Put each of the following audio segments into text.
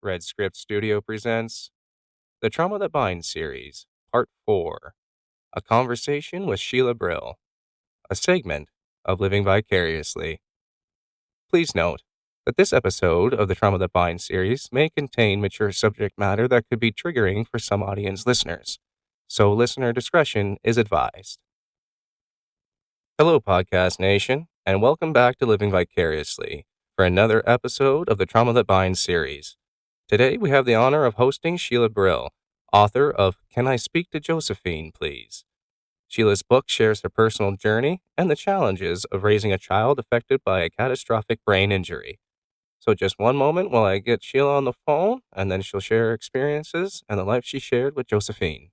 Red Script Studio presents The Trauma That Binds series, Part 4, A Conversation with Sheila Brill, a segment of Living Vicariously. Please note that this episode of the Trauma That Binds series may contain mature subject matter that could be triggering for some audience listeners, so listener discretion is advised. Hello, Podcast Nation, and welcome back to Living Vicariously for another episode of the Trauma That Binds series. Today, we have the honor of hosting Sheila Brill, author of Can I Speak to Josephine, Please? Sheila's book shares her personal journey and the challenges of raising a child affected by a catastrophic brain injury. So just one moment while I get Sheila on the phone, and then she'll share her experiences and the life she shared with Josephine.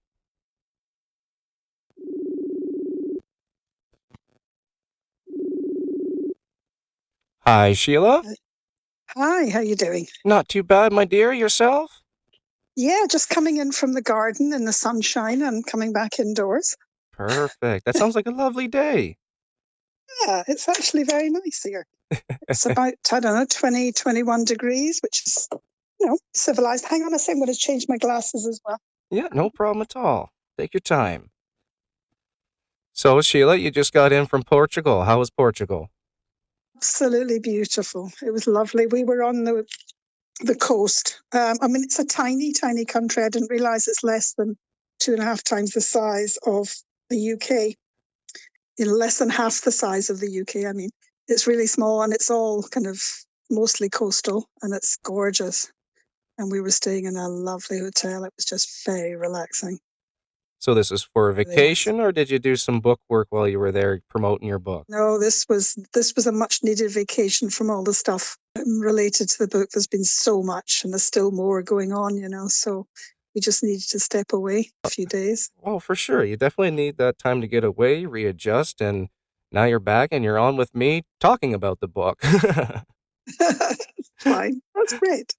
Hi, Sheila. Hi, how you doing? Not too bad, my dear. Yourself? Yeah, just coming in from the garden in the sunshine and coming back indoors. Perfect. That sounds like a lovely day. Yeah, it's actually very nice here. It's about, I don't know, 20, 21 degrees, which is, civilized. Hang on a second, I'm going to change my glasses as well. Yeah, no problem at all. Take your time. So, Sheila, you just got in from Portugal. How was Portugal? Absolutely beautiful. It was lovely. We were on the coast. It's a tiny, tiny country. I didn't realize it's less than 2.5 times the size of the UK. Less than half the size of the UK. It's really small and it's all kind of mostly coastal and it's gorgeous. And we were staying in a lovely hotel. It was just very relaxing. So this is for a vacation, or did you do some book work while you were there promoting your book? No, this was a much needed vacation from all the stuff related to the book. There's been so much and there's still more going on, so we just needed to step away a few days. Oh, for sure. You definitely need that time to get away, readjust, and now you're back and you're on with me talking about the book. Fine. That's great.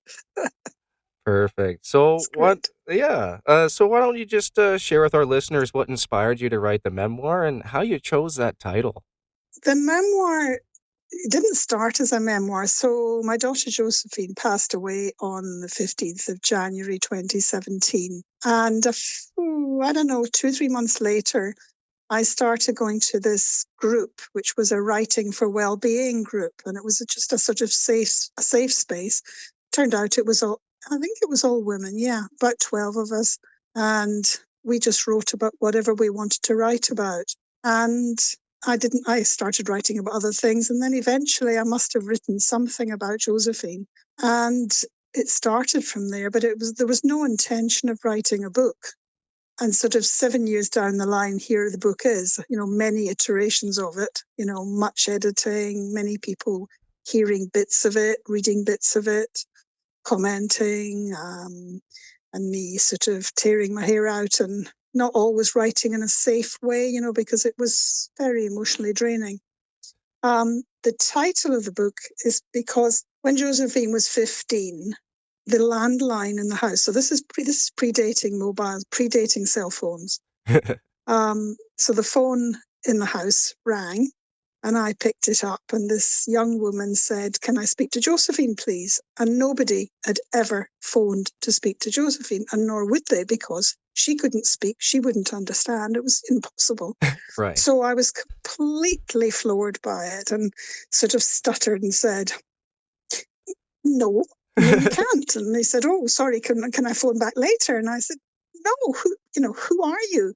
Perfect. So why don't you just share with our listeners what inspired you to write the memoir and how you chose that title? The memoir didn't start as a memoir. So my daughter Josephine passed away on the 15th of January 2017. And 2 or 3 months later, I started going to this group, which was a writing for well-being group. And it was just a sort of safe space. Turned out it was all women. Yeah, about 12 of us. And we just wrote about whatever we wanted to write about. And I started writing about other things. And then eventually I must have written something about Josephine. And it started from there, but there was no intention of writing a book. And sort of 7 years down the line, here the book is, many iterations of it, much editing, many people hearing bits of it, reading bits of it, commenting, and me sort of tearing my hair out and not always writing in a safe way, because it was very emotionally draining. The title of the book is because when Josephine was 15, the landline in the house. So this is predating mobiles, predating cell phones. So the phone in the house rang and I picked it up and this young woman said, "Can I speak to Josephine, please?" And nobody had ever phoned to speak to Josephine, and nor would they, because she couldn't speak. She wouldn't understand. It was impossible. Right. So I was completely floored by it and sort of stuttered and said, no, you can't. And they said, "Oh, sorry, can I phone back later?" And I said, "No, who are you?"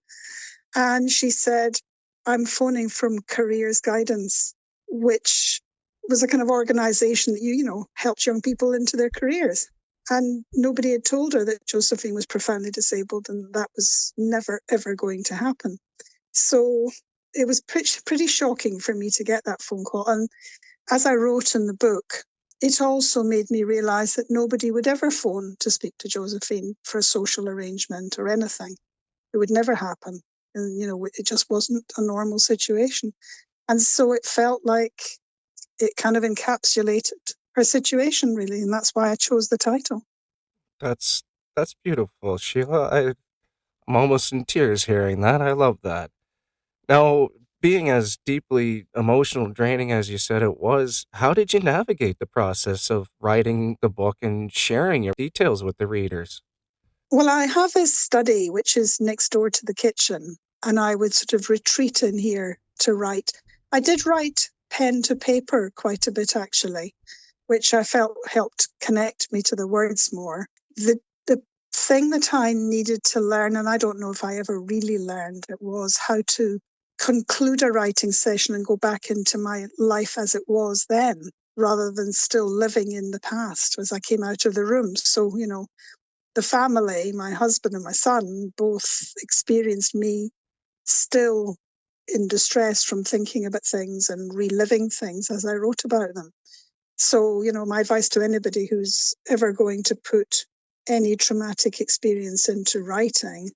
And she said, "I'm phoning from Careers Guidance," which was a kind of organization that, helped young people into their careers. And nobody had told her that Josephine was profoundly disabled and that was never, ever going to happen. So it was pretty shocking for me to get that phone call. And as I wrote in the book, it also made me realize that nobody would ever phone to speak to Josephine for a social arrangement or anything. It would never happen. And, it just wasn't a normal situation. And so it felt like it kind of encapsulated her situation, really. And that's why I chose the title. That's beautiful, Sheila. I'm almost in tears hearing that. I love that. Now, Being as deeply emotional draining as you said it was, how did you navigate the process of writing the book and sharing your details with the readers? Well, I have a study which is next door to the kitchen, and I would sort of retreat in here to write. I did write pen to paper quite a bit, actually, which I felt helped connect me to the words more. The thing that I needed to learn, and I don't know if I ever really learned it, was how to conclude a writing session and go back into my life as it was then, rather than still living in the past as I came out of the room. So, the family, my husband and my son, both experienced me still in distress from thinking about things and reliving things as I wrote about them. So, my advice to anybody who's ever going to put any traumatic experience into writing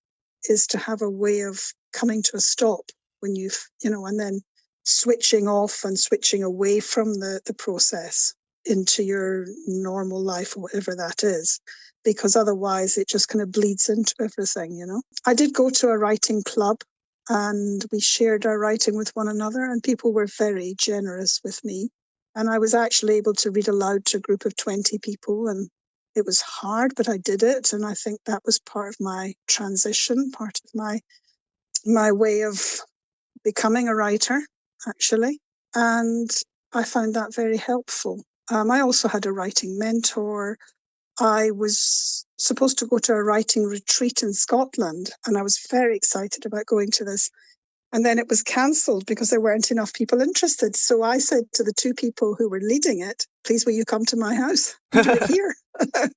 is to have a way of coming to a stop when and then switching off and switching away from the process into your normal life, whatever that is, because otherwise it just kind of bleeds into everything. I did go to a writing club and we shared our writing with one another, and people were very generous with me. And I was actually able to read aloud to a group of 20 people. And it was hard, but I did it. And I think that was part of my transition, part of my way of becoming a writer, actually. And I found that very helpful. I also had a writing mentor. I was supposed to go to a writing retreat in Scotland, and I was very excited about going to this. And then it was cancelled because there weren't enough people interested. So I said to the two people who were leading it, please, will you come to my house and do it here? And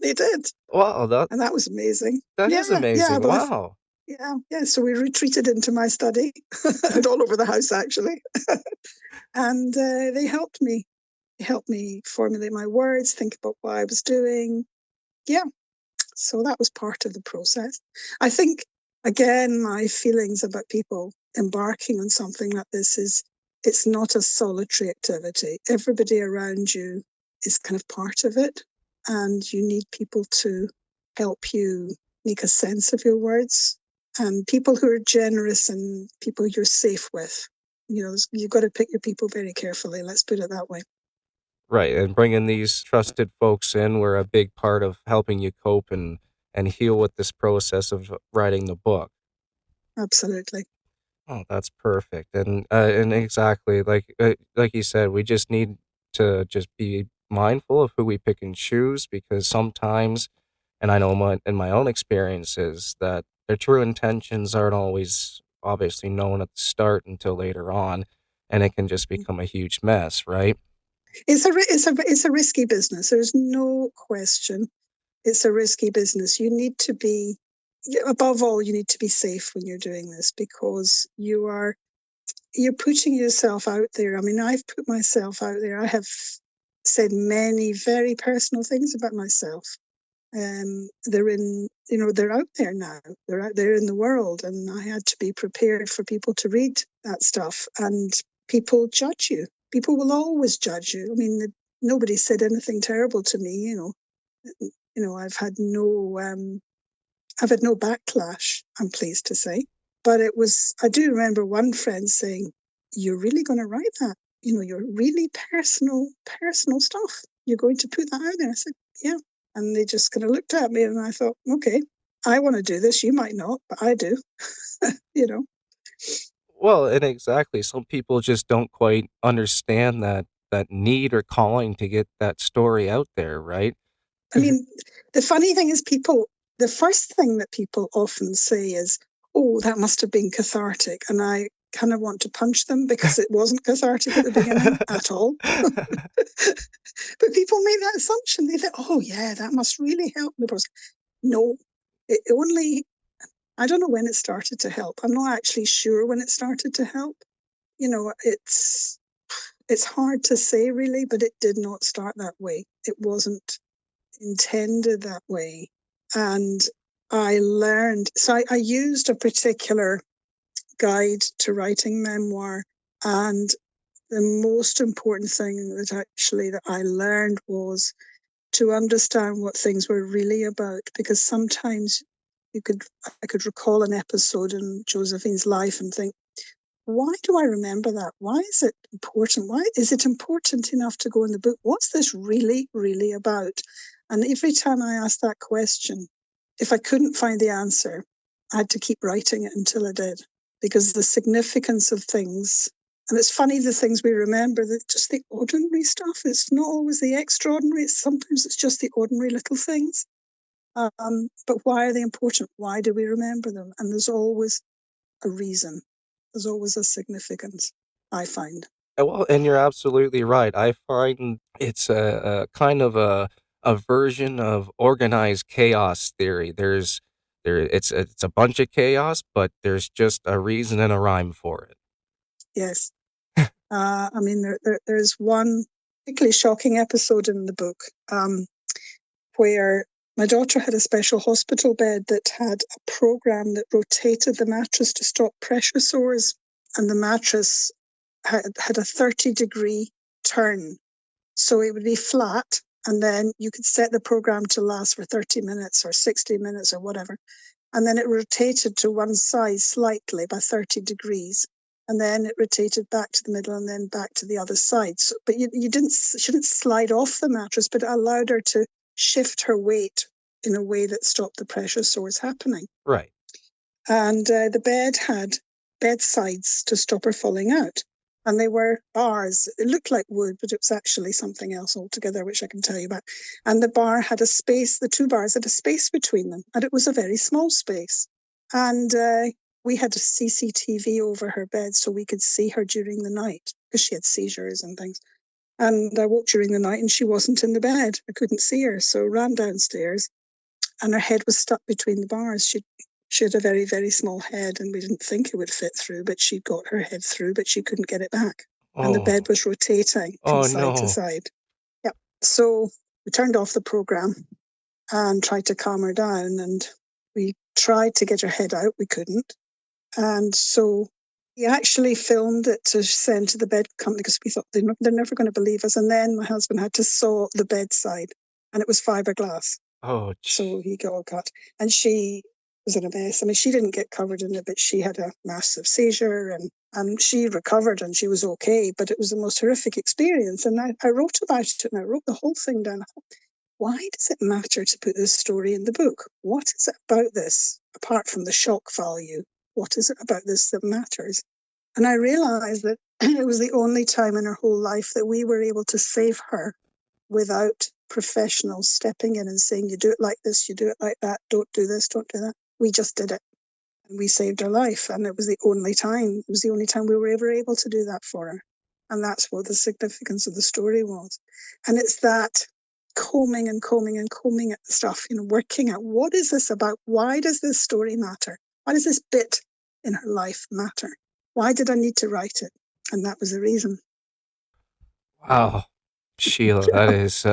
they did. Wow, that And that was amazing. that Yeah, is yeah. amazing. Well, Wow. yeah. So we retreated into my study and all over the house, actually. And they helped me. They helped me formulate my words, think about what I was doing. Yeah. So that was part of the process. I think, again, my feelings about people embarking on something like this is it's not a solitary activity. Everybody around you is kind of part of it, and you need people to help you make a sense of your words, and people who are generous and people you're safe with. You've got to pick your people very carefully. Let's put it that way. Right, and bringing these trusted folks in were a big part of helping you cope and heal with this process of writing the book. Absolutely. Oh, that's perfect, and exactly like you said, we just need to just be mindful of who we pick and choose because sometimes, and I know in my own experiences that their true intentions aren't always obviously known at the start until later on, and it can just become a huge mess, right? It's a risky business. There's no question. It's a risky business. You need to be, above all, you need to be safe when you're doing this because you're putting yourself out there. I mean, I've put myself out there. I have said many very personal things about myself. They're out there now. They're out there in the world, and I had to be prepared for people to read that stuff. And people judge you. People will always judge you. I mean, nobody said anything terrible to me. I've had no backlash. I'm pleased to say, but I do remember one friend saying, "You're really going to write that? Your really personal stuff. You're going to put that out there?" I said, "Yeah." And they just kind of looked at me and I thought, okay, I want to do this. You might not, but I do, you know. Well, and exactly, some people just don't quite understand that need or calling to get that story out there, right? I mean, the funny thing is the first thing that people often say is, oh, that must have been cathartic. And I kind of want to punch them because it wasn't cathartic at the beginning at all. But people make that assumption. They think, oh, yeah, that must really help the person. No, it only, I don't know when it started to help. I'm not actually sure when it started to help. It's hard to say really, but it did not start that way. It wasn't intended that way. And I learned, so I used a particular guide to writing memoir. And the most important thing that I learned was to understand what things were really about, because sometimes I could recall an episode in Josephine's life and think, why do I remember that? Why is it important? Why is it important enough to go in the book? What's this really, really about? And every time I asked that question, if I couldn't find the answer, I had to keep writing it until I did, because the significance of things, and it's funny, the things we remember, that just the ordinary stuff. It's not always the extraordinary. Sometimes it's just the ordinary little things. But why are they important? Why do we remember them? And there's always a reason. There's always a significance, I find. Well, and you're absolutely right. I find it's a kind of a version of organized chaos theory. It's a bunch of chaos, but there's just a reason and a rhyme for it. Yes. I mean, there's one particularly shocking episode in the book where my daughter had a special hospital bed that had a program that rotated the mattress to stop pressure sores, and the mattress had a 30-degree turn. So it would be flat, and then you could set the program to last for 30 minutes or 60 minutes or whatever. And then it rotated to one side slightly by 30 degrees. And then it rotated back to the middle and then back to the other side. So, but she didn't slide off the mattress, but it allowed her to shift her weight in a way that stopped the pressure sores happening. Right. And the bed had bed sides to stop her falling out. And they were bars. It looked like wood, but it was actually something else altogether, which I can tell you about. And the bar had a space, the two bars had a space between them, and it was a very small space. And we had a CCTV over her bed so we could see her during the night, because she had seizures and things. And I woke during the night and she wasn't in the bed. I couldn't see her, so I ran downstairs, and her head was stuck between the bars. She had a very, very small head, and we didn't think it would fit through, but she got her head through, but she couldn't get it back. And the bed Oh, was rotating from oh side to no. side. Yep. So we turned off the program and tried to calm her down. And we tried to get her head out. We couldn't. And so we actually filmed it to send to the bed company, because we thought they're never going to believe us. And then my husband had to saw the bedside, and it was fiberglass. Oh, So he got all cut. And she was in a mess. I mean, she didn't get covered in it, but she had a massive seizure, and she recovered and she was okay. But it was the most horrific experience. And I wrote about it, and I wrote the whole thing down. Why does it matter to put this story in the book? What is it about this, apart from the shock value? What is it about this that matters? And I realized that it was the only time in her whole life that we were able to save her without professionals stepping in and saying, you do it like this, you do it like that, don't do this, don't do that. We just did it, and we saved her life. And it was the only time. It was the only time we were ever able to do that for her. And that's what the significance of the story was. And it's that combing and combing and combing at the stuff, working out, what is this about? Why does this story matter? Why does this bit in her life matter? Why did I need to write it? And that was the reason. wow. Sheila, that is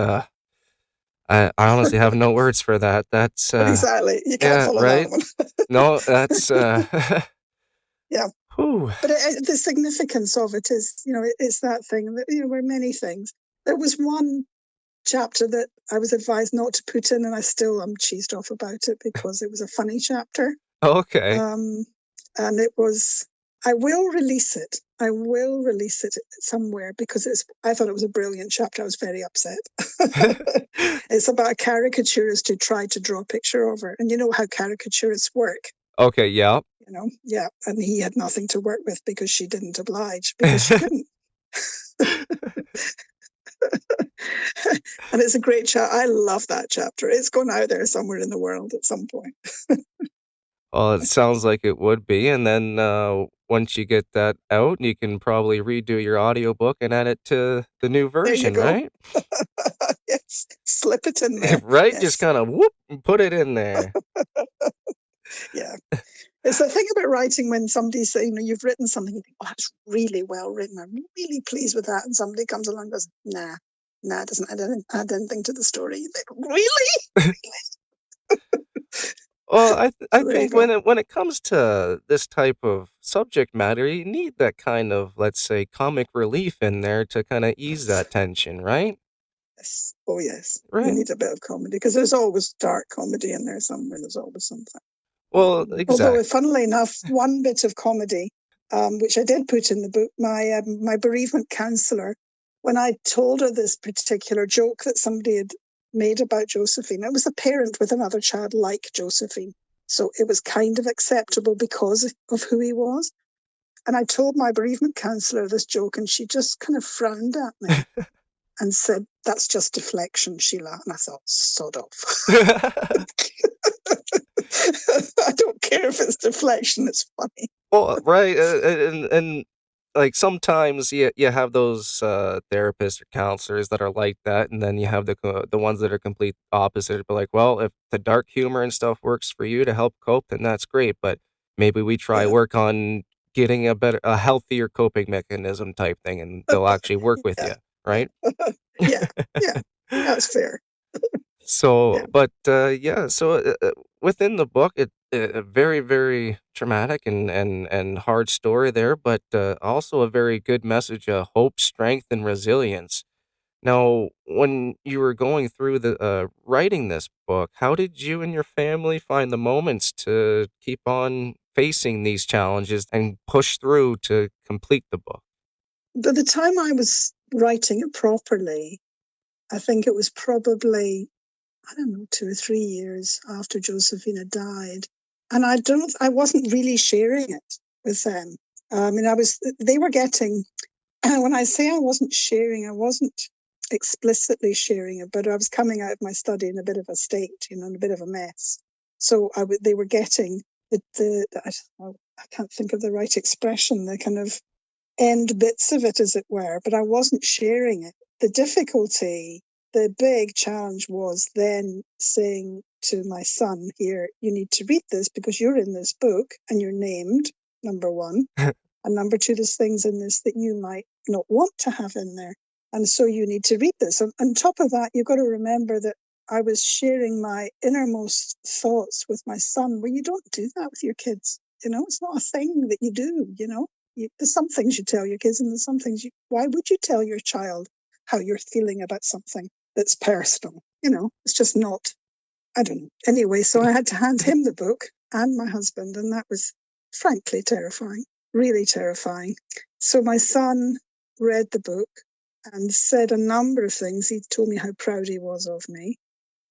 I honestly have no words for that. That's Exactly. You can't yeah, follow that right? one. No, that's Yeah. whew. But the significance of it is, it's that thing that, there were many things. There was one chapter that I was advised not to put in, and I still am cheesed off about it because it was a funny chapter. Okay. And it was, I will release it. I will release it somewhere, because I thought it was a brilliant chapter. I was very upset. It's about a caricaturist who tried to draw a picture of her. And you know how caricaturists work. Okay, yeah. Yeah. And he had nothing to work with because she didn't oblige, because she couldn't. And it's a great chapter. I love that chapter. It's gone out there somewhere in the world at some point. Well, it sounds like it would be, and then, once you get that out, you can probably redo your audiobook and add it to the new There you version, go. right? Yes. Slip it in there. Right? Just Yes. kinda whoop, and put it in there. Yeah. It's the thing about writing, when somebody says, you've written something, you think, oh, that's really well written. I'm really pleased with that. And somebody comes along and goes, nah, it doesn't add anything to the story. You think, really? Well, I So there you think go. when it comes to this type of subject matter, you need that kind of, let's say, comic relief in there to kinda ease that tension, right? Yes. Oh, yes. You Right. need a bit of comedy, because there's always dark comedy in there somewhere. There's always something. Well, Although, exactly. funnily enough, one bit of comedy which I did put in the book, my bereavement counsellor, when I told her this particular joke that somebody had made about Josephine, it was a parent with another child like Josephine. So it was kind of acceptable because of who he was. And I told my bereavement counsellor this joke, and she just kind of frowned at me and said, "That's just deflection, Sheila." And I thought, sod off. I don't care if it's deflection, it's funny. Well, right, and like sometimes you have those therapists or counselors that are like that, and then you have the ones that are complete opposite. But like, well, if the dark humor and stuff works for you to help cope, then that's great. But maybe we try Yeah, work on getting a healthier coping mechanism type thing, and they'll actually work with yeah, you, right? yeah, yeah. That's fair. So, Yeah. but yeah, so within the book, a very, very traumatic and hard story there, but also a very good message of hope, strength, and resilience. Now, when you were going through the writing this book, how did you and your family find the moments to keep on facing these challenges and push through to complete the book? By the time I was writing it properly, I think it was probably, I don't know, 2 or 3 years after Josephina died. And I wasn't really sharing it with them. I mean, they were getting, when I say I wasn't sharing, I wasn't explicitly sharing it, but I was coming out of my study in a bit of a state, in a bit of a mess. So they were getting I can't think of the right expression, the kind of end bits of it, as it were, but I wasn't sharing it. The difficulty, the big challenge was then saying to my son, "Here, you need to read this because you're in this book and you're named, number one. And number two, there's things in this that you might not want to have in there. And so you need to read this." And on top of that, you've got to remember that I was sharing my innermost thoughts with my son. Well, you don't do that with your kids. It's not a thing that you do, there's some things you tell your kids, and there's some things why would you tell your child how you're feeling about something that's personal? It's just not, I don't know. Anyway, so I had to hand him the book and my husband, and that was frankly terrifying, really terrifying. So my son read the book and said a number of things. He told me how proud he was of me.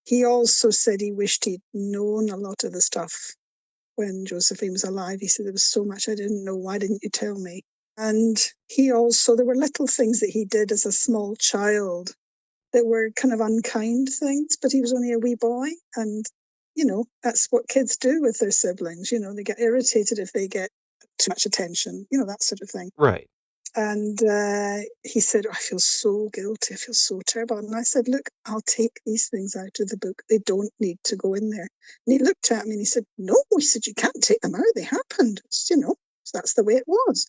He also said he wished he'd known a lot of the stuff when Josephine was alive. He said, "There was so much I didn't know. Why didn't you tell me?" And there were little things that he did as a small child that were kind of unkind things, but he was only a wee boy. And, that's what kids do with their siblings. They get irritated if they get too much attention, that sort of thing. Right. And he said, "I feel so guilty. I feel so terrible." And I said, "Look, I'll take these things out of the book. They don't need to go in there." And he looked at me and he said, "No," he said, "you can't take them out. They happened. So that's the way it was."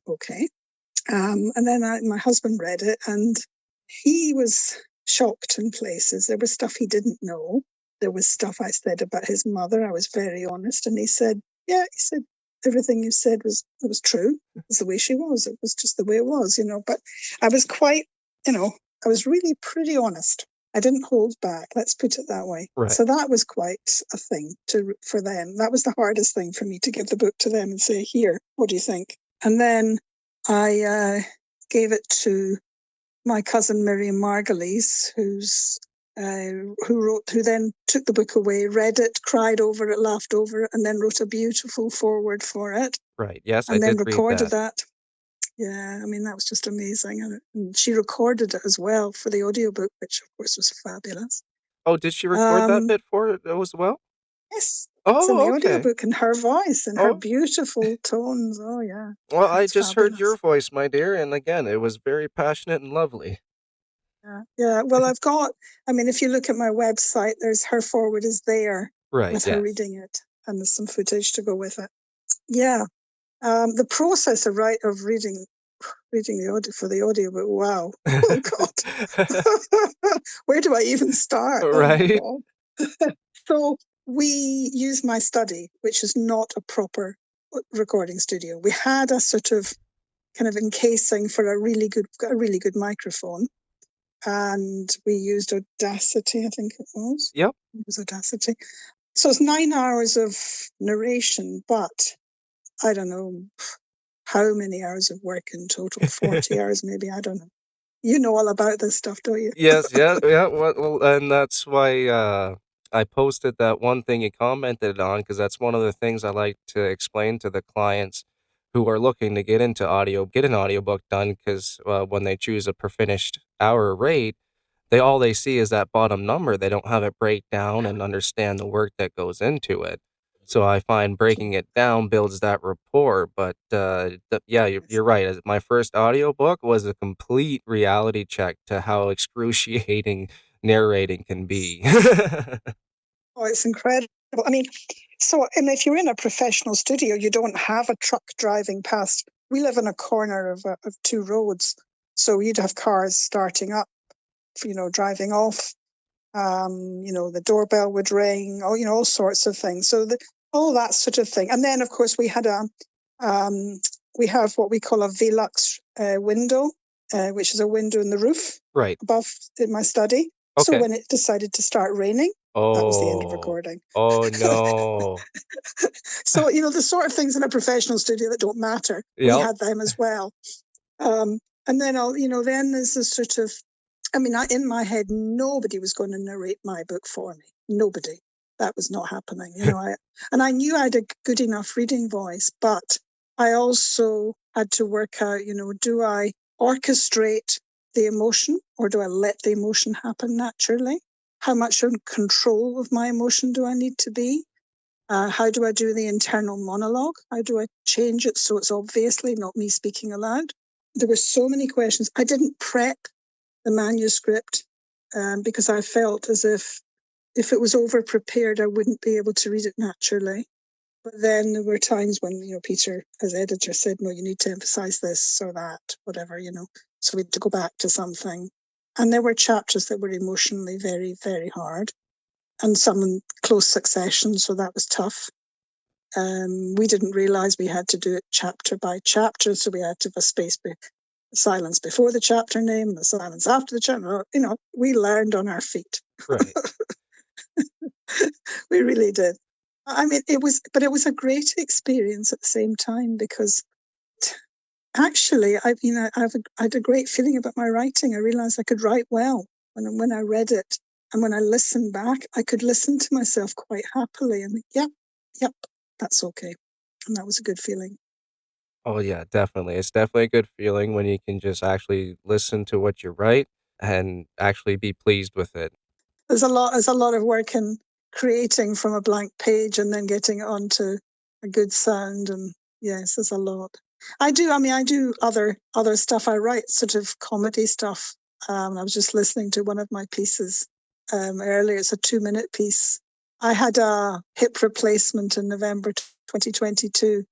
Okay. And then my husband read it, and he was shocked in places. There was stuff he didn't know. There was stuff I said about his mother. I was very honest. And he said, "Yeah," he said, "everything you said was true. It's the way she was. It was just the way it was. But I was quite, I was really pretty honest. I didn't hold back. Let's put it that way. Right. So that was quite a thing for them. That was the hardest thing for me, to give the book to them and say, "Here, what do you think?" And then I gave it to my cousin Miriam Margulies, who then took the book away, read it, cried over it, laughed over it, and then wrote a beautiful foreword for it, Right. Yes, I and then did read recorded that. that. Yeah, I mean, that was just amazing. And she recorded it as well for the audiobook, which of course was fabulous. Oh, did she record that Um, bit for it as well? yes, it's in Oh, the okay. audiobook, and her voice and her Oh, beautiful tones. Oh yeah, well, yeah, I it's just heard your fabulous. voice, my dear, and again, it was very passionate and lovely. Yeah, yeah. Well, I mean, if you look at my website, there's her forward is there Right, with her yes. reading it, and there's some footage to go with it. Yeah. The process of reading the audio for the audiobook. Wow. Oh God. Where do I even start? Oh my Right? God. So we use my study, which is not a proper recording studio. We had a sort of kind of encasing for a really good microphone, and we used Audacity, I think it was. Yep. It was Audacity. So it's 9 hours of narration, but I don't know how many hours of work in total, 40 hours maybe, I don't know. You know all about this stuff, don't you? Yes, yeah, yeah. Well, and that's why I posted that one thing you commented on, because that's one of the things I like to explain to the clients who are looking to get an audiobook done. Because when they choose a per finished hour rate, they see is that bottom number. They don't have it break down and understand the work that goes into it. So I find breaking it down builds that rapport. But yeah, you're right. My first audiobook was a complete reality check to how excruciating narrating can be. Oh, it's incredible. I mean, and if you're in a professional studio, you don't have a truck driving past. We live in a corner of two roads, so you'd have cars starting up, driving off. The doorbell would ring, all sorts of things. So all that sort of thing. And then, of course, we have what we call a Velux window, which is a window in the roof Right. above in my study. So Okay. when it decided to start raining, that was the end of Oh. recording. Oh no. So, the sort of things in a professional studio that don't matter, we Yep. had them as well. And then then there's this sort of, in my head, nobody was going to narrate my book for me. Nobody. That was not happening. And I knew I had a good enough reading voice, but I also had to work out, do I orchestrate the emotion or do I let the emotion happen naturally? How much in control of my emotion do I need to be? How do I do the internal monologue? How do I change it so it's obviously not me speaking aloud? There were so many questions. I didn't prep the manuscript because I felt as if it was over prepared, I wouldn't be able to read it naturally. But then there were times when, Peter, as editor, said, no, you need to emphasize this or that, whatever, So we had to go back to something. And there were chapters that were emotionally very, very hard and some in close succession. So that was tough. We didn't realize we had to do it chapter by chapter. So we had to have a space, silence before the chapter name, the silence after the chapter. We learned on our feet. Right. We really did. It was a great experience at the same time because actually, I had a great feeling about my writing. I realized I could write well when I read it, and when I listened back, I could listen to myself quite happily and yep, that's okay, and that was a good feeling. Oh yeah, definitely. It's definitely a good feeling when you can just actually listen to what you write and actually be pleased with it. There's a lot of work in creating from a blank page and then getting it onto a good sound, and yes, there's a lot. I do other stuff. I write sort of comedy stuff. I was just listening to one of my pieces earlier. It's a 2-minute piece. I had a hip replacement in November 2022,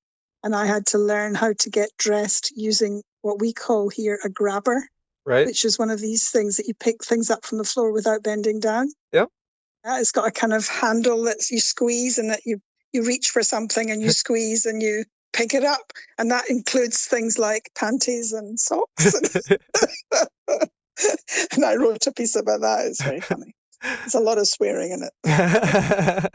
and I had to learn how to get dressed using what we call here a grabber, Right? which is one of these things that you pick things up from the floor without bending down. Yep. It's got a kind of handle that you squeeze and that you reach for something and you squeeze and you pick it up. And that includes things like panties and socks. And I wrote a piece about that. It's very funny. There's a lot of swearing in it.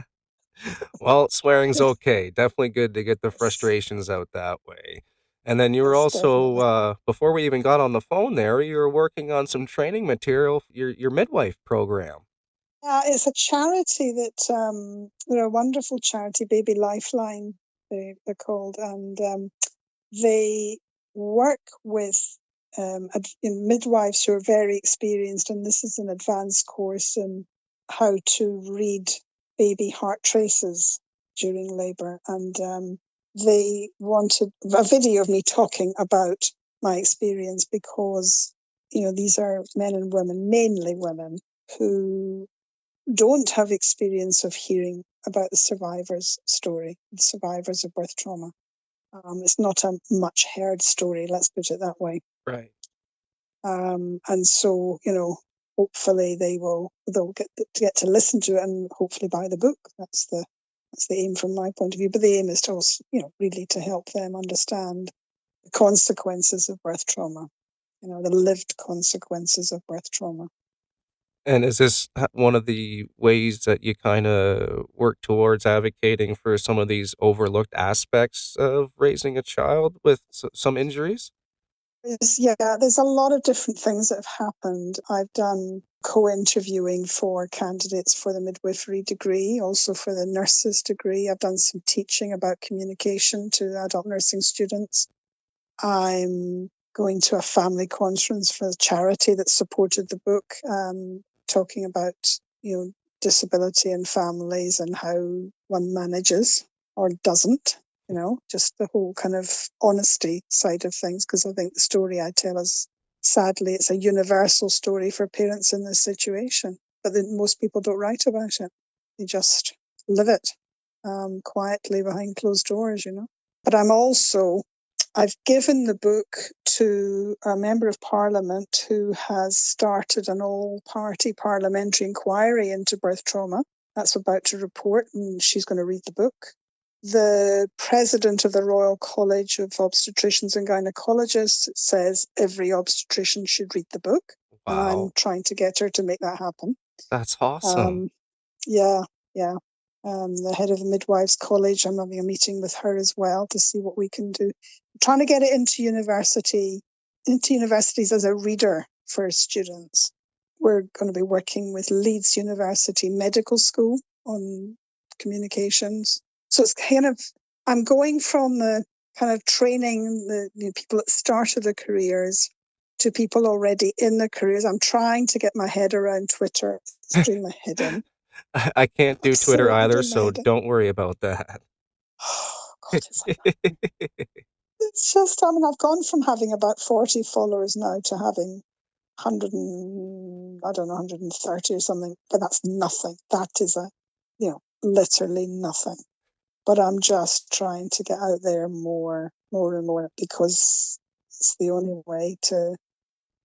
Well, swearing's okay. Definitely good to get the Yes, frustrations out that way. And then you were yes, also, definitely. before we even got on the phone there, you were working on some training material, your midwife program. It's a charity that they're a wonderful charity, Baby Lifeline, they're called, and they work with midwives who are very experienced, and this is an advanced course in how to read baby heart traces during labour. And they wanted a video of me talking about my experience because, these are men and women, mainly women, who don't have experience of hearing about the survivor's story, the survivors of birth trauma. It's not a much heard story, let's put it that way. Right. And so, hopefully they'll get to listen to it and hopefully buy the book. That's the aim from my point of view. But the aim is to also, really to help them understand the consequences of birth trauma, the lived consequences of birth trauma. And is this one of the ways that you kind of work towards advocating for some of these overlooked aspects of raising a child with some injuries? There's a lot of different things that have happened. I've done co-interviewing for candidates for the midwifery degree, also for the nurses degree. I've done some teaching about communication to adult nursing students. I'm going to a family conference for a charity that supported the book, talking about, disability in families and how one manages or doesn't, just the whole kind of honesty side of things. Because I think the story I tell is, sadly, it's a universal story for parents in this situation, but then most people don't write about it. They just live it quietly behind closed doors. But I've given the book to a member of parliament who has started an all-party parliamentary inquiry into birth trauma. That's about to report, and she's going to read the book. The president of the Royal College of Obstetricians and Gynecologists says every obstetrician should read the book, and I'm Wow, trying to get her to make that happen. that's awesome. Um, yeah, yeah. The head of the Midwives College, I'm having a meeting with her as well to see what we can do. I'm trying to get it into universities as a reader for students. We're going to be working with Leeds University Medical School on communications. So it's kind of, I'm going from the kind of training the people at the start of the careers to people already in the careers. I'm trying to get my head around Twitter. It's doing my head in. I can't do Twitter Absolutely either, doing my so head in. don't worry about that. Oh, God, it's just, I mean, I've gone from having about 40 followers now to having 100 and, I don't know, 130 or something, but that's nothing. That is literally nothing. But I'm just trying to get out there more and more, because it's the only way to,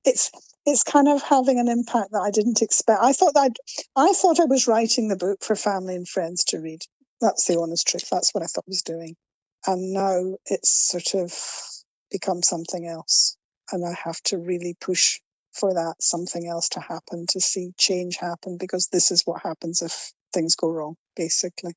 it's it's kind of having an impact that I didn't expect. I thought I was writing the book for family and friends to read. That's the honest truth. That's what I thought I was doing. And now it's sort of become something else. And I have to really push for that something else to happen, to see change happen, because this is what happens if things go wrong, basically.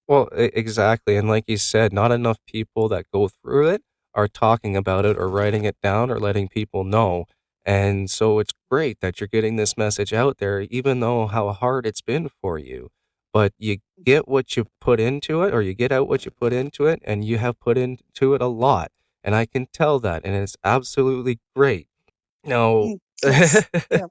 Well, exactly, and like you said, not enough people that go through it are talking about it or writing it down or letting people know, and so it's great that you're getting this message out there even though how hard it's been for you, but you get what you put into it or you get out what you put into it, and you have put into it a lot, and I can tell that, and it's absolutely great. Now Yes. Yeah.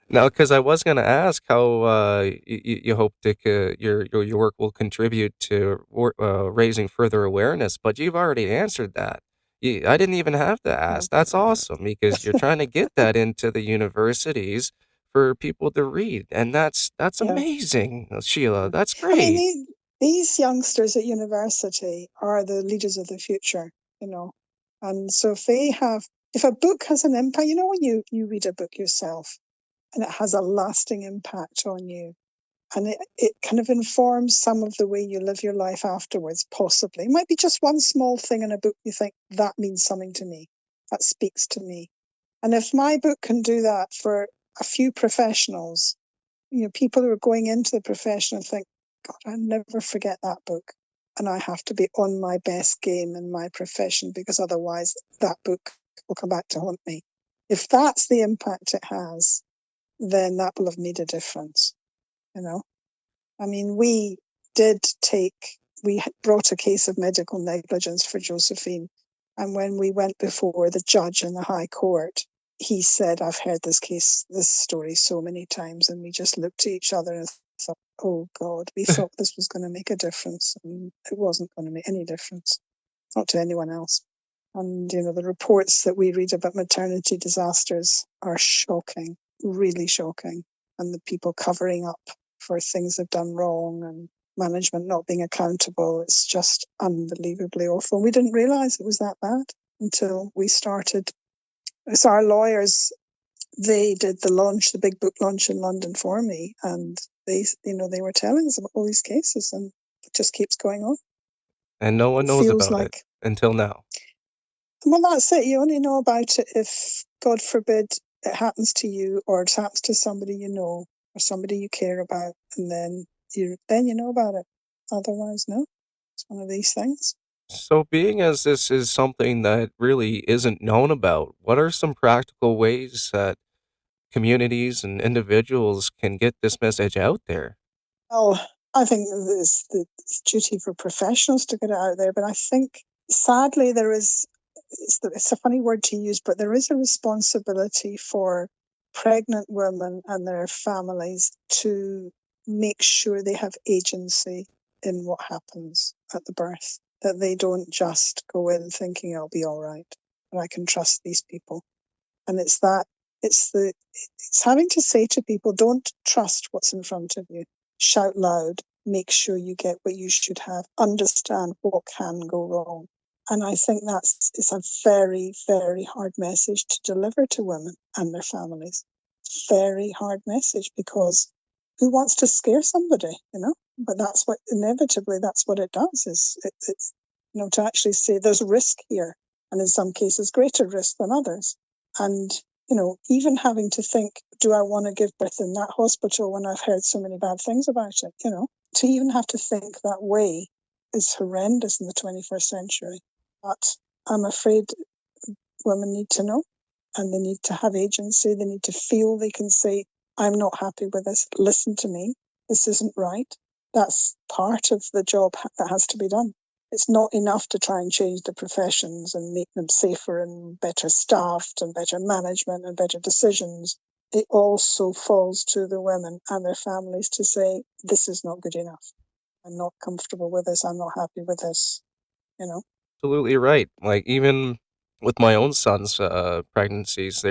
Now, because I was gonna ask how, you hope to your work will contribute to raising further awareness, but you've already answered that. I didn't even have to Yeah. ask. That's awesome because you're trying to get that into the universities for people to read, and that's Yeah. amazing, Sheila. That's I mean, great. these youngsters at university are the leaders of the future, you know. And so if a book has an impact, when you read a book yourself and it has a lasting impact on you, and it kind of informs some of the way you live your life afterwards, possibly. It might be just one small thing in a book you think, that means something to me, that speaks to me. And if my book can do that for a few professionals, people who are going into the profession and think, God, I'll never forget that book. And I have to be on my best game in my profession, because otherwise that book will come back to haunt me. If that's the impact it has, then that will have made a difference, you know. I mean, we brought a case of medical negligence for Josephine. And when we went before the judge in the High Court, he said, I've heard this story so many times. And we just looked at each other and thought, oh God, we thought this was going to make a difference. And it wasn't going to make any difference, not to anyone else. And, the reports that we read about maternity disasters are shocking, really shocking. And the people covering up for things they've done wrong, and management not being accountable. It's just unbelievably awful. We didn't realize it was that bad until we started. So our lawyers, they did the big book launch in London for me. And they were telling us about all these cases, and it just keeps going on. And no one It knows feels about it like, until now. well, that's it. You only know about it if, God forbid, it happens to you, or it happens to somebody you know, or somebody you care about, and then you know about it. Otherwise, no. It's one of these things. So, being as this is something that really isn't known about, what are some practical ways that communities and individuals can get this message out there? Well, I think it's duty for professionals to get it out there, but I think sadly there is. It's a funny word to use, but there is a responsibility for pregnant women and their families to make sure they have agency in what happens at the birth. That they don't just go in thinking it'll be all right, and I can trust these people. And it's the it's having to say to people, don't trust what's in front of you. Shout loud, make sure you get what you should have, understand what can go wrong. And I think it's a very, very hard message to deliver to women and their families. Very hard message, because who wants to scare somebody, you know? But that's what inevitably that's what it does, it's to actually say there's risk here, and in some cases greater risk than others. And, even having to think, do I want to give birth in that hospital when I've heard so many bad things about it? To even have to think that way is horrendous in the 21st century. But I'm afraid women need to know, and they need to have agency. They need to feel they can say, I'm not happy with this. Listen to me. This isn't right. That's part of the job that has to be done. It's not enough to try and change the professions and make them safer and better staffed and better management and better decisions. It also falls to the women and their families to say, this is not good enough. I'm not comfortable with this. I'm not happy with this, you know. Absolutely right. Like, even with my own son's, pregnancies,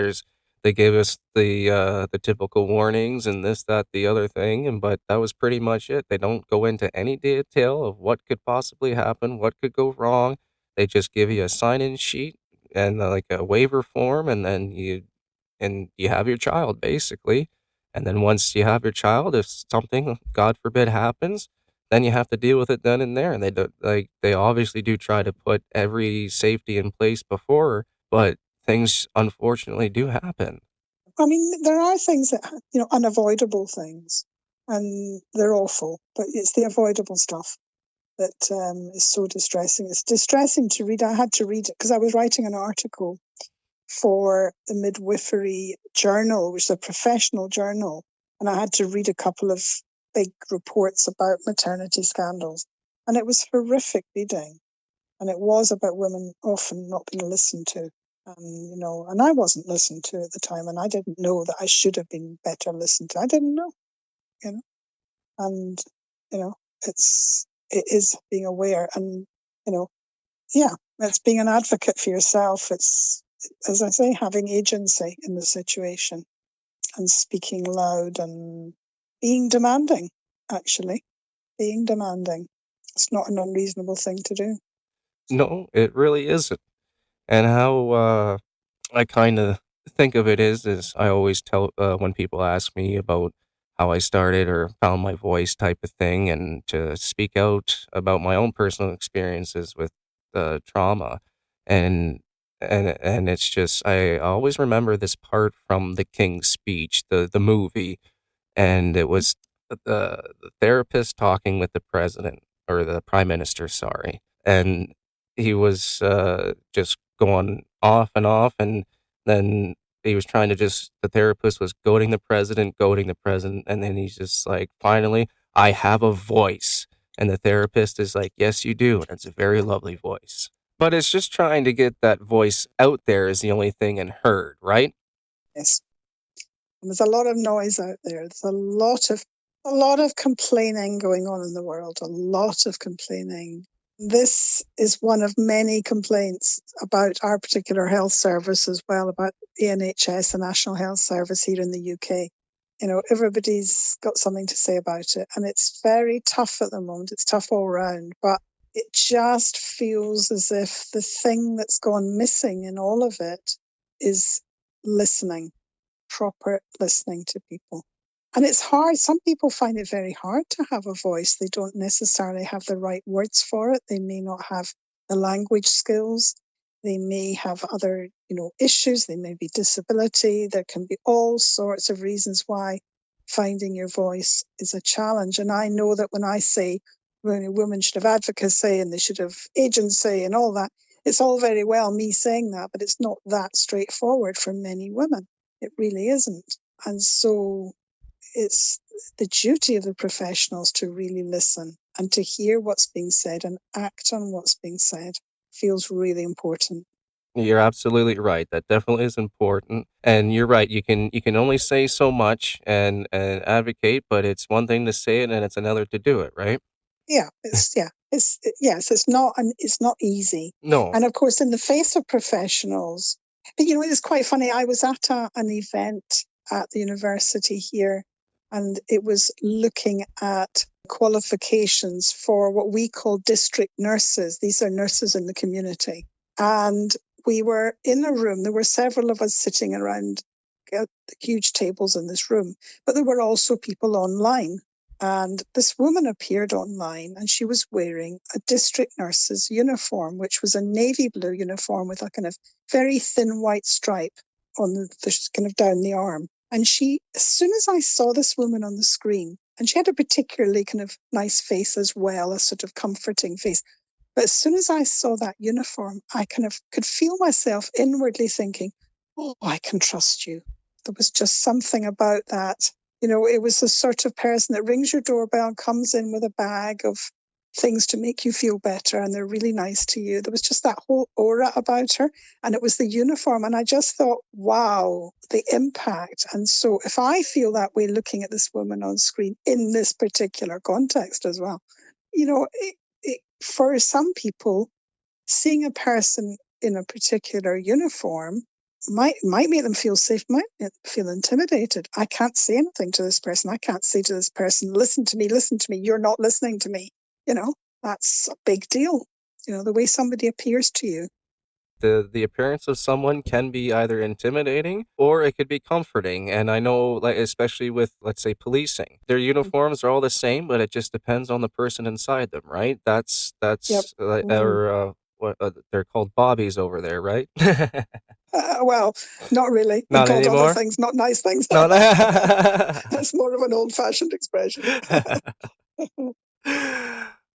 they gave us the typical warnings and this, that, the other thing, but that was pretty much it. They don't go into any detail of what could possibly happen, what could go wrong. They just give you a sign-in sheet and, like, a waiver form, and you have your child, basically. And then once you have your child, if something, God forbid, happens, then you have to deal with it then and there. And they obviously do try to put every safety in place before, but things unfortunately do happen. I mean, there are things that, unavoidable things, and they're awful, but it's the avoidable stuff that is so distressing. It's distressing to read. I had to read it because I was writing an article for the Midwifery Journal, which is a professional journal, and I had to read a couple of big reports about maternity scandals. And it was horrific reading. And it was about women often not being listened to. And I wasn't listened to at the time, and I didn't know that I should have been better listened to. I didn't know, you know, and you know, it is being aware, and you know, yeah, it's being an advocate for yourself. It's, as I say, having agency in the situation and speaking loud and being demanding. Actually, being demanding. It's not an unreasonable thing to do. No, it really isn't. And how I kind of think of it is I always tell when people ask me about how I started or found my voice type of thing, and to speak out about my own personal experiences with trauma, and and it's just I always remember this part from The King's Speech, the movie, and it was the therapist talking with the president, or the prime minister, sorry, and he was just going off and off, and then he was trying to just the therapist was goading the president, and then he's just like, finally, I have a voice, and the therapist is like, yes, you do, and it's a very lovely voice, but it's just trying to get that voice out there is the only thing and heard, right? Yes. And there's a lot of noise out there. There's a lot of complaining going on in the world. A lot of complaining. This is one of many complaints about our particular health service as well, about the NHS, the National Health Service here in the UK. Everybody's got something to say about it, and it's very tough at the moment. It's tough all round, but it just feels as if the thing that's gone missing in all of it is listening, proper listening to people. And it's hard. Some people find it very hard to have a voice. They don't necessarily have the right words for it. They may not have the language skills. They may have other, issues. They may be disability. There can be all sorts of reasons why finding your voice is a challenge. And I know that when I say women should have advocacy and they should have agency and all that, it's all very well me saying that, but it's not that straightforward for many women. It really isn't. And so it's the duty of the professionals to really listen and to hear what's being said and act on what's being said feels really important. You're absolutely right. That definitely is important. And you're right. You can only say so much and advocate, but it's one thing to say it and it's another to do it, right? Yes, it's not easy. No. And of course, in the face of professionals, but it's quite funny. I was at an event at the university here, and it was looking at qualifications for what we call district nurses. These are nurses in the community. And we were in a room, there were several of us sitting around huge tables in this room, but there were also people online. And this woman appeared online and she was wearing a district nurse's uniform, which was a navy blue uniform with a kind of very thin white stripe on the kind of down the arm. And as soon as I saw this woman on the screen, and she had a particularly kind of nice face as well, a sort of comforting face. But as soon as I saw that uniform, I kind of could feel myself inwardly thinking, oh, I can trust you. There was just something about that. It was the sort of person that rings your doorbell and comes in with a bag of things to make you feel better, and they're really nice to you. There was just that whole aura about her, and it was the uniform. And I just thought, wow, the impact. And so if I feel that way looking at this woman on screen in this particular context as well, for some people, seeing a person in a particular uniform might make them feel safe, might make them feel intimidated. I can't say anything to this person. I can't say to this person, listen to me, you're not listening to me. That's a big deal. The way somebody appears to you. The appearance of someone can be either intimidating or it could be comforting. And I know, like, especially with, let's say, policing, their uniforms are all the same, but it just depends on the person inside them, right? Yep. Or what they're called bobbies over there, right? Well, not really. They're Not called other anymore. things, not nice things. No. That's more of an old-fashioned expression.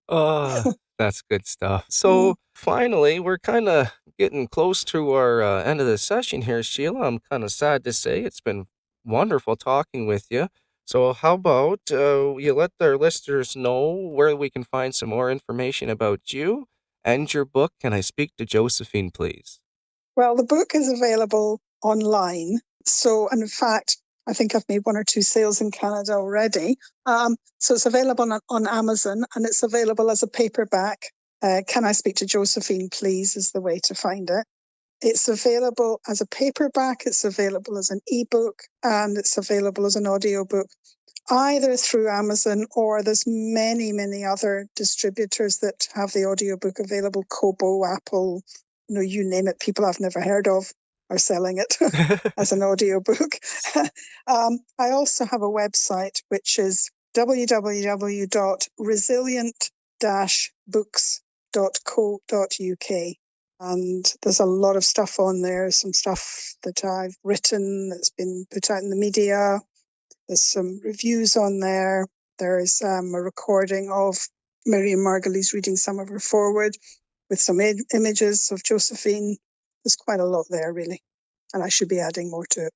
Oh, that's good stuff. So finally, we're kind of getting close to our end of the session here, Sheila. I'm kind of sad to say it's been wonderful talking with you. So how about you let our listeners know where we can find some more information about you and your book, Can I Speak to Josephine, Please? Well, the book is available online. So, and in fact, I think I've made one or two sales in Canada already. So it's available on Amazon, and it's available as a paperback. Can I Speak to Josephine, Please is the way to find it. It's available as a paperback, it's available as an ebook, and it's available as an audiobook, either through Amazon or there's many, many other distributors that have the audiobook available. Kobo, Apple, you name it, people I've never heard of are selling it as an audiobook. I also have a website, which is www.resilient-books.co.uk. And there's a lot of stuff on there, some stuff that I've written that's been put out in the media. There's some reviews on there. There's a recording of Miriam Margolyes reading some of her foreword with some images of Josephine. There's quite a lot there, really. And I should be adding more to it.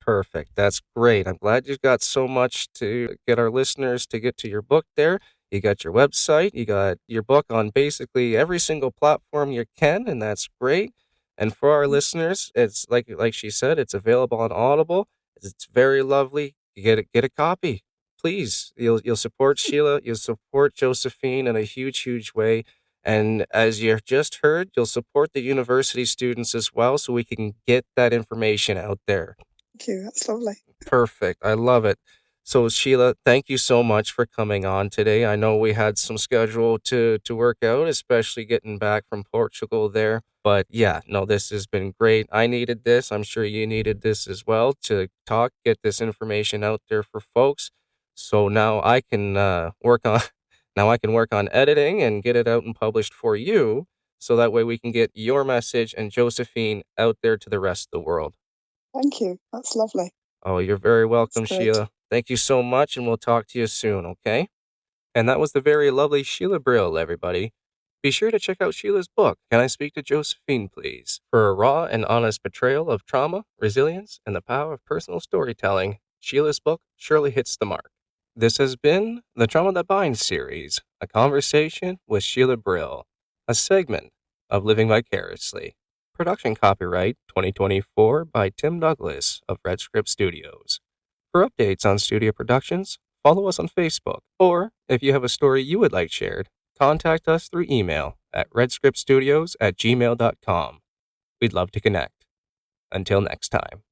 Perfect. That's great. I'm glad you've got so much to get our listeners to get to your book there. You got your website, you got your book on basically every single platform you can, and that's great. And for our listeners, it's like she said, it's available on Audible. It's very lovely. You get a copy. Please. You'll support Sheila, you'll support Josephine in a huge way. And as you just heard, you'll support the university students as well so we can get that information out there. Thank you. That's lovely. Perfect. I love it. So Sheila, thank you so much for coming on today. I know we had some schedule to work out, especially getting back from Portugal there. But yeah, no, this has been great. I needed this. I'm sure you needed this as well to get this information out there for folks. So now I can work on now I can work on editing and get it out and published for you. so that way we can get your message and Josephine out there to the rest of the world. Thank you. That's lovely. Oh, you're very That's welcome, great. Sheila. Thank you so much, and we'll talk to you soon, okay? And that was the very lovely Sheila Brill, everybody. Be sure to check out Sheila's book, Can I Speak to Josephine, Please? For a raw and honest portrayal of trauma, resilience, and the power of personal storytelling, Sheila's book surely hits the mark. This has been the Trauma That Binds series, a conversation with Sheila Brill, a segment of Living Vicariously. Production copyright 2024 by Tim Douglas of Red Script Studios. For updates on studio productions, follow us on Facebook, or if you have a story you would like shared, contact us through email at redscriptstudios@gmail.com. We'd love to connect. Until next time.